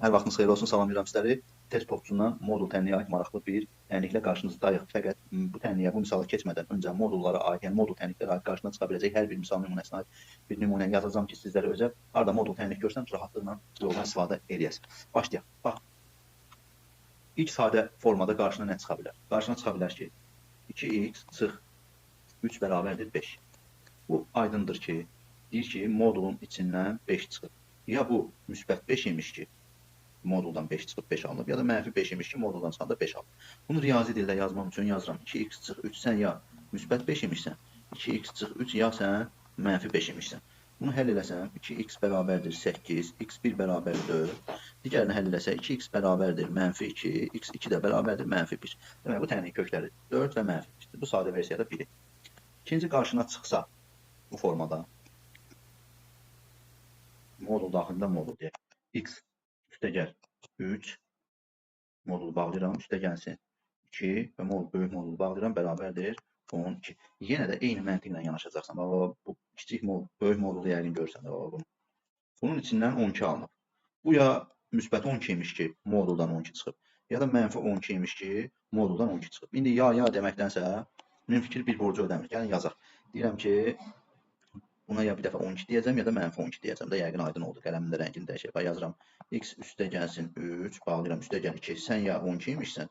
Hər vaxtınız xeyir olsun, salamlayıram sizləri. Test topçundan modul tənliyə aid maraqlı bir tənliklə qarşınızdayıq. Fəqət bu tənliyə, bu misalı keçmədən öncə modullara aid, yəni modul tənliklərə aid qarşına çıxa biləcək hər bir misal nümunəsinə aid bir nümunə yazacağam ki, sizlərə özəl harda modul tənlik görsəm rahatlıqla yoldan istifadə edəsiniz. Başlayaq. Bax. İlk sadə formada qarşına nə çıxa bilər? Qarşına çıxa bilər ki, 2x çıx 3 bərabərdir 5. Bu aydındır ki, deyir ki, modulun içindən 5 çıxır. Ya bu müsbət 5 imiş ki, moduldan 5 çıxıb 5 alınıb, ya da mənfi 5 imiş ki, moduldan çıxanda 5 alınıb. Bunu riyazi dildə yazmaq üçün yazıram. 2x çıx 3 sən ya müsbət 5 imişsən, 2x çıx 3 ya sən mənfi 5 imişsən. Bunu həll eləsəm, 2x bərabərdir 8, x1 bərabərdir 4. Digərini həll eləsək, 2x bərabərdir mənfi 2, x2 də bərabərdir mənfi 1. Demək, bu tənin kökləri 4 və mənfi 1. Bu sadə versiyada biri. İkinci qarşına çıxsa, bu formada modul daxilində modul deyək. X üstəgəl 3 modulu bağlayıram, üstə gəlsin 2 və böyük modulu bağlayıram, bərabərdir 12. Yenə də eyni məntiqlə yanaşacaqsan. Bu kiçik modul, böyük modulu yəqin görsən də bunu. Bunun içindən 12 alınıb. Bu ya müsbət 12 imiş ki, moduldan 12 çıxıb, ya da mənfi 12 imiş ki, moduldan 12 çıxıb. İndi ya deməkdənsə, mənim fikir bir borcu ödəmir. Gəlin yazaq. Deyirəm ki, buna ya bir dəfə 12 deyəcəm, ya da mənfi 12 deyəcəm də, yəqin aydın oldu. Qələmin də rəngini dəyişək. Yazıram. X üstə gəlsin 3, bağlayıram üstə gəl 2. Sən ya 12 imişsən.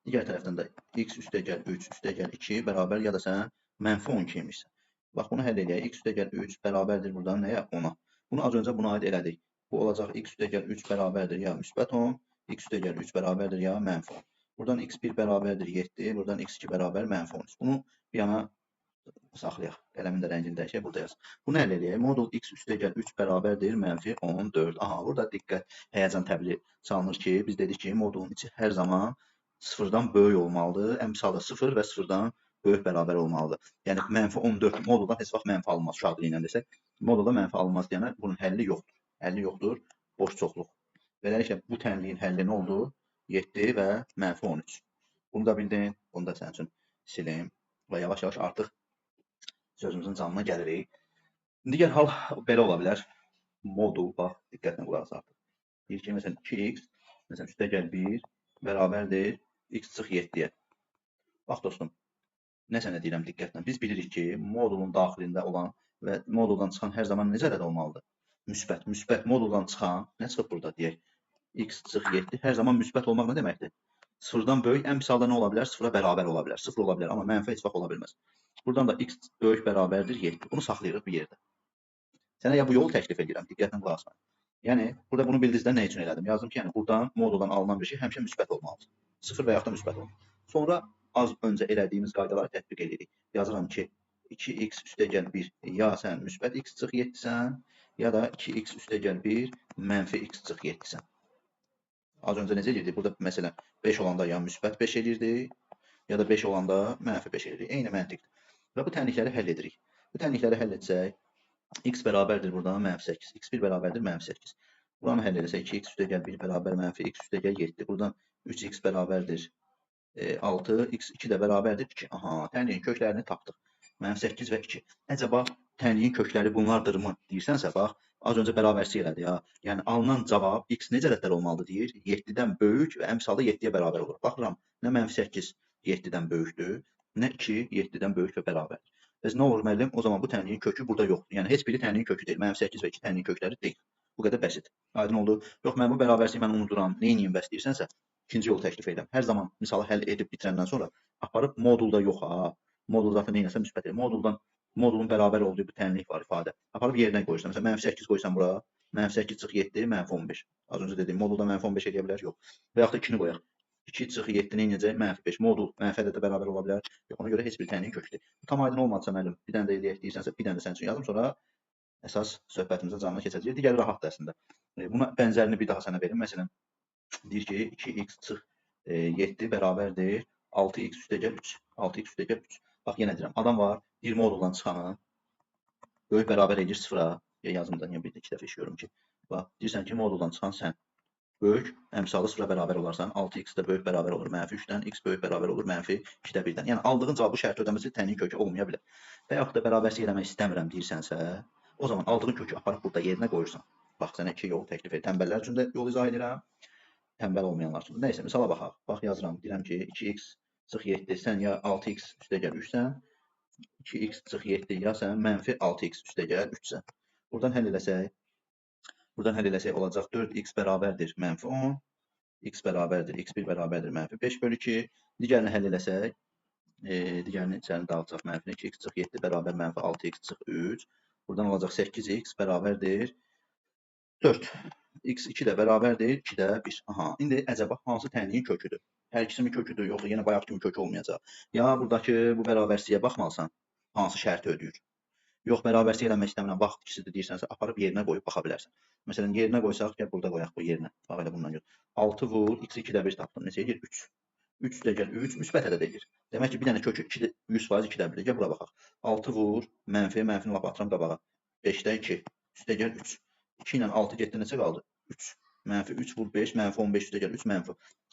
Digər tərəfdən də x üstə gəl 3, üstə gəl 2 bərabər, ya da sən mənfi 12 imişsən. Bax, bunu həll edək. X üstə gəl 3 bərabərdir buradan nəyə? 10-a. Bunu az öncə buna aid elədik. Bu olacaq x üstə gəl 3 bərabərdir ya müsbət 10, x üstə gəl 3 bərabərdir ya mənfi 10. Buradan x1 bərabərdir 7, buradan x2 bərabər mənfi 13. Bunu bir yana saxlayaq. Qələmin də rəngini dəyişək, burada yaz. Bunu həll edək. Modul x üstə gəl 3 bərabərdir mənfi 14. Aha, burada diqqət, həyəcan təbili çalınır ki, biz dedik ki, modulun içi hər zaman sıfırdan böyük olmalıdır. Əmsalda 0 və sıfırdan böyük bərabər olmalıdır. Yəni mənfi 14 moduldan heç vaxt mənfi alınmaz. Uşaq dili ilə desək, modulda mənfi alınmaz deyənə bunun həlli yoxdur. Həlli yoxdur, boş çoxluq. Beləliklə, bu tənliyin həlli nə oldu? 7 və mənfi 13. Bunu da bildin, bunu da sənin üçün silim və yavaş-yavaş artıq sözümüzün canına gəlirik. Digər hal belə ola bilər. Modul, bax, diqqətlə qulaq as artıq. Deyir ki, məsələn, 2x, məsələn, üstə gəl 1 bərabərdir x çıx 7-yə. Bax, dostum, nə sənə deyirəm diqqətlə. Biz bilirik ki, modulun daxilində olan və moduldan çıxan hər zaman necə ədəd olmalıdır? Müsbət. Müsbət moduldan çıxan, nə çıxıb burada deyək? X çıx 7 hər zaman müsbət olmaq nə deməkdir? Sıfırdan böyük, ən misalda nə ola bilər? Sıfıra bərabər ola bilər. Sıfır ola bilər, amma mənfi heç vaxt ola bilməz. Buradan da x böyük bərabərdir 7. Bunu saxlayırıq bir yerdə. Sənə ya bu yolu təklif edirəm, diqqətlə qulaq as. Yəni, burada bunu bildinizdə nə üçün elədim? Yazdım ki, yəni, buradan moduldan alınan bir şey həmişə müsbət olmalıdır. Sıfır və yaxud da müsbət olmalıdır. Sonra az öncə elədiyimiz qaydaları tətbiq edirik. Yazıram ki, 2x üstə gəl 1 ya sən müsbət x çıx 7-sən, ya da 2x üstə gəl 1 mənfi x çıx 7-sən. Az öncə necə edirdik? Burada məsələn 5 olanda ya müsbət 5 edirdik, ya da 5 olanda mənfi 5 edirdik. Eyni məntiqdir. Və bu tənlikləri həll edirik. Bu tənlikləri həll etsək, x bərabərdir buradan mənfi 8, x1 bərabərdir mənfi 8. Buranı həll etsək, 2x üstə gəl 1 bərabər mənfi x üstə gəl 7. Buradan 3x bərabərdir 6, x2 də bərabərdir 2. Aha, tənliyin köklərini tapdıq. Mənfi 8 və 2. Əcəba tənliyin kökləri bunlardırmı deyirsənsə, bax, az öncə bərabərçi elədi ya. Yəni, alınan cavab x necə ədədlər olmalıdır deyir? 7-dən böyük və əmsalda 7-yə bərabər olur. Baxıram, nə mənfi 8 7-dən böyükdür, nə 2 7-dən böyük və bərabərdir. Bəs nə olur müəllim? O zaman bu tənliyin kökü burada yoxdur. Yəni, heç biri tənliyin kökü deyil. Mənfi 8 və 2 tənliyin kökləri deyil. Bu qədər bəsit. Aydın oldu. Yox, mən bu bərabərçiyi mən unuduram. Nə edeyim bəs deyirsənsə, ikinci yolu təklif edirəm. Hər zaman misalı həll edib bitirəndən sonra aparıb modulda yox ha. Modul zaten neynəsə müsbət edir. Modulun bərabər olduğu bir tənlik var ifadə. Aparıb yerinə qoyursan. Məsələn, mənfi 8 qoysan bura, mənfi 8 çıx 7, mənfi 15. Az öncə dediyim, modulda mənfi 15 edə bilər? Yox. Və yaxud da 2-ni qoyaq. 2 çıx 7-ni necə? Mənfi 5. Modul mənfi ədədə bərabər ola bilər? Yox, ona görə heç bir tənliyin kökü deyil. Tam aydın olmadıysa müəllim, bir dənə də eləyək deyirsənsə, bir dənə də sənin üçün yazım, sonra əsas söhbətimizə canına keçəcəyik. Digər rahatdır əslində. Buna bənzərini bir daha sənə verim. Məsələn, deyir ki, 2x çıx 7 bərabərdir 6x üstə gəl 3. 6x üstə gəl 3. Bax, yenə deyirəm, adam var, bir moduldan çıxanı böyük bərabər edir 0-a. Yazımda niyə bir də 2 dəfə işliyorum ki. Bax, deyirsən ki, moduldan çıxan sən böyük, əmsalı 0-a bərabər olarsan, 6x də böyük bərabər olur mənfi 3-dən, x böyük bərabər olur mənfi 2-də 1-dən. Yəni, aldığın cavabı şərt ödəməsi tənliyin kökü olmaya bilər. Və yaxud da bərabərçi eləmək istəmirəm deyirsənsə, o zaman aldığın kökü aparıb burada yerinə qoyursan. Bax, sənə 2 yol təklif edir. Tənbəllər üçün də yol izah edirəm. tənbəl olmayanlar üçün. Nəysə, misala baxaq. Bax, yazıram. Deyirəm ki, 2x çıx 7, sən ya 6x üstəgəl 3-sən, 2x çıx 7, ya sən mənfi 6x üstəgəl 3-sən. Buradan həll eləsək olacaq 4x bərabərdir mənfi 10, x bərabərdir, x1 bərabərdir mənfi 5 bölü 2. Digərini həll eləsək, digərini içərini dağıtacaq mənfi 2x çıx 7 bərabər mənfi 6x çıx 3. Buradan olacaq 8x bərabərdir 4. x2 də bərabərdir 2-də 1. Aha, indi əcəba hansı tənliyin köküdür? Hər ikisinin köküdür, yoxsa yenə bayaq kimi kökü olmayacaq. Ya buradakı bu bərabərsizliyə baxmalısan, hansı şərti ödəyir. Yox, bərabərsizlik eləmək istəmirəm, vaxt ikisidir deyirsənsə, aparıb yerinə qoyub baxa bilərsən. Məsələn, yerinə qoysaq, gəl burada qoyaq bu yerinə. Bax elə bundan gör. 6 vur, x2-də 1 tapdım. Neçə edir? 3. 3 üstəgəl 3, müsbət ədəd edir. Demək ki, bir dənə kökü 100% 2-də 1-dir. Gəl bura baxaq. 6 vur, mənfini lap atıram qabağa. 5-də 2, üstəgəl 3. 2 ilə 6 getdi, neçə qaldı? 3. Mənfi 3 vur 5, mənfi 15 üstəgəl 3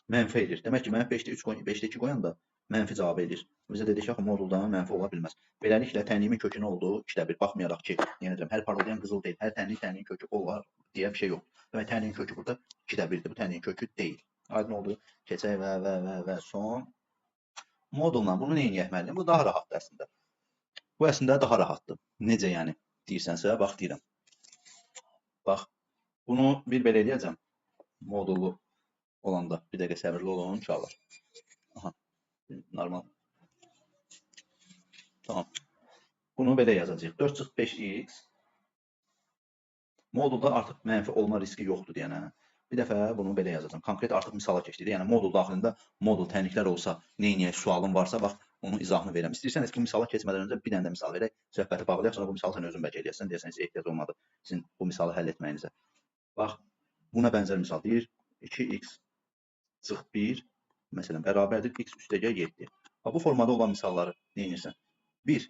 mənfi edir. Demək ki, mənfi 5-də 3 5-də 2 qoyanda mənfi cavabı edir. Bizə dedik ki, moduldan mənfi ola bilməz. Beləliklə, tənliyimin kökü nə oldu? 2-də 1. Baxmayaraq ki, yenə deyirəm, hər parıldayan qızıl deyil. Hər tənliyin kökü olar deyə bir şey yoxdur. Demək, tənliyin kökü burada 2-də 1-dir. Bu tənliyin kökü deyil. Aydın oldu. Keçək və son. Modulla bunu nə edək müəllim? Bu daha rahatdır əslində. Bu əslində daha rahatdır. Necə yəni deyirsənsə, bax deyirəm. Bax, bunu bir belə eləyəcəm. Modullu olanda. Bir dəqiqə səbirli olun, inşallah. Aha, normal. Tamam. Bunu belə yazacağıq. 4 çıx 5x modulda artıq mənfi olma riski yoxdur deyənə. Bir dəfə bunu belə yazacağım. Konkret artıq misala keçdik. Yəni modul daxilində modul tənliklər olsa, neyniyək sualın varsa, bax onun izahını verirəm. İstəyirsəniz bu misala keçmədən öncə bir dənə də misal verək. Söhbəti bağlayaq, sonra bu misalı sən özün bəlkə eləyəsən. Deyəsən heç ehtiyac olmadı sizin bu misalı həll etməyinizə. Bax, buna bənzər misal deyir. 2x çıx 1 məsələn bərabərdir x üstəgəl 7. Bu formada olan misalları neynirsən? 1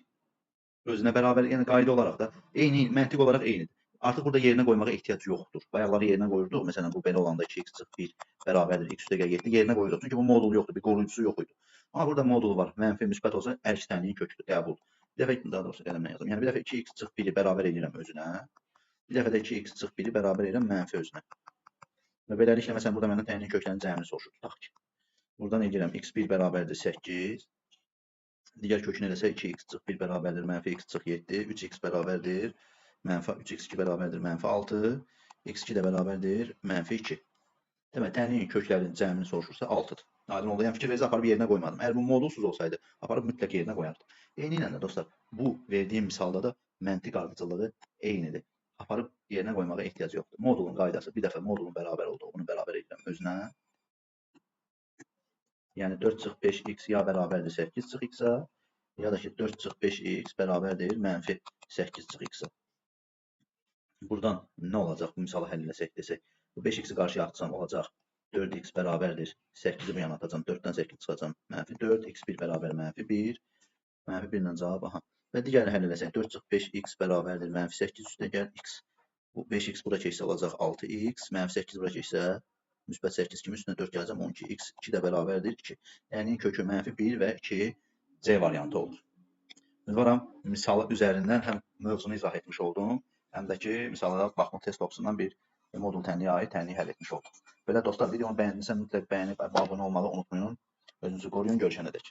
özünə bərabər, yəni qayda olaraq da eyni, məntiq olaraq eynidir. Artıq burada yerinə qoymağa ehtiyac yoxdur. Bayaqları yerinə qoyurduq. Məsələn, bu belə olanda 2x çıx 1 bərabərdir x üstəgəl 7 yerinə qoyurduq. Çünki bu modul yoxdur, bir qoruyucusu yox idi. Amma burada modul var. Mənfi, müsbət olsa hər iki tənliyin köküdür, qəbul. Bir dəfə daha doğrusu qələmlə yazım. Yəni bir dəfə 2x çıx 1-i bərabər edirəm özünə. Bir dəfə də 2x çıx 1-i bərabər edirəm mənfi özünə. Və beləliklə məsələn burada məndən tənliyin köklərinin cəmini soruşur. Tutaq ki. Buradan edirəm x1 bərabərdir 8. Digər kökünü eləsə 2x çıx 1 bərabərdir mənfi x çıx 7. 3x bərabərdir mənfi 3x2 bərabərdir mənfi 6. x2 də bərabərdir mənfi 2. Demək, tənliyin köklərinin cəmini soruşursa 6-dır. Aydın oldu. Yəni fikir verici aparıb yerinə qoymadım. Əgər bu modulsuz olsaydı, aparıb mütləq yerinə qoyardı. Eyni ilə də dostlar, bu verdiyim misalda da məntiq ardıcılığı eynidir. Aparıb yerinə qoymağa ehtiyac yoxdur. Modulun qaydası bir dəfə modulun bərabər olduğunu bərabər edirəm özünə. Yəni 4 çıx 5x ya bərabərdir 8 çıx x-a, ya da ki 4 çıx 5x bərabərdir mənfi 8 çıx x-a. Buradan nə olacaq? Bu misalı həll eləsək desək. Bu 5x-i qarşıya atsam olacaq 4x bərabərdir 8-i bu yana atacam. 4-dən 8 çıxacam. Mənfi 4, x1 bərabər mənfi 1. Mənfi 1 ilə cavab, aha. Və digərini həll eləsək 4 çıx 5x bərabərdir mənfi 8 üstəgəl x. Bu 5x bura keçsə olacaq 6x. Mənfi 8 bura keçsə müsbət 8 kimi üstünə 4 gələcəm 12. x2 də bərabərdir 2. Yəni kökü mənfi 1 və 2 C variantı olur. Ümidvaram misalı üzərindən həm mövzunu izah etmiş oldum, həm də ki misallara baxma test opsundan bir modul tənliyə aid tənliyi həll etmiş oldum. Belə dostlar, videonu bəyəndinizsə mütləq bəyənib abunə olmağı unutmayın. Özünüzü qoruyun, görüşənədək.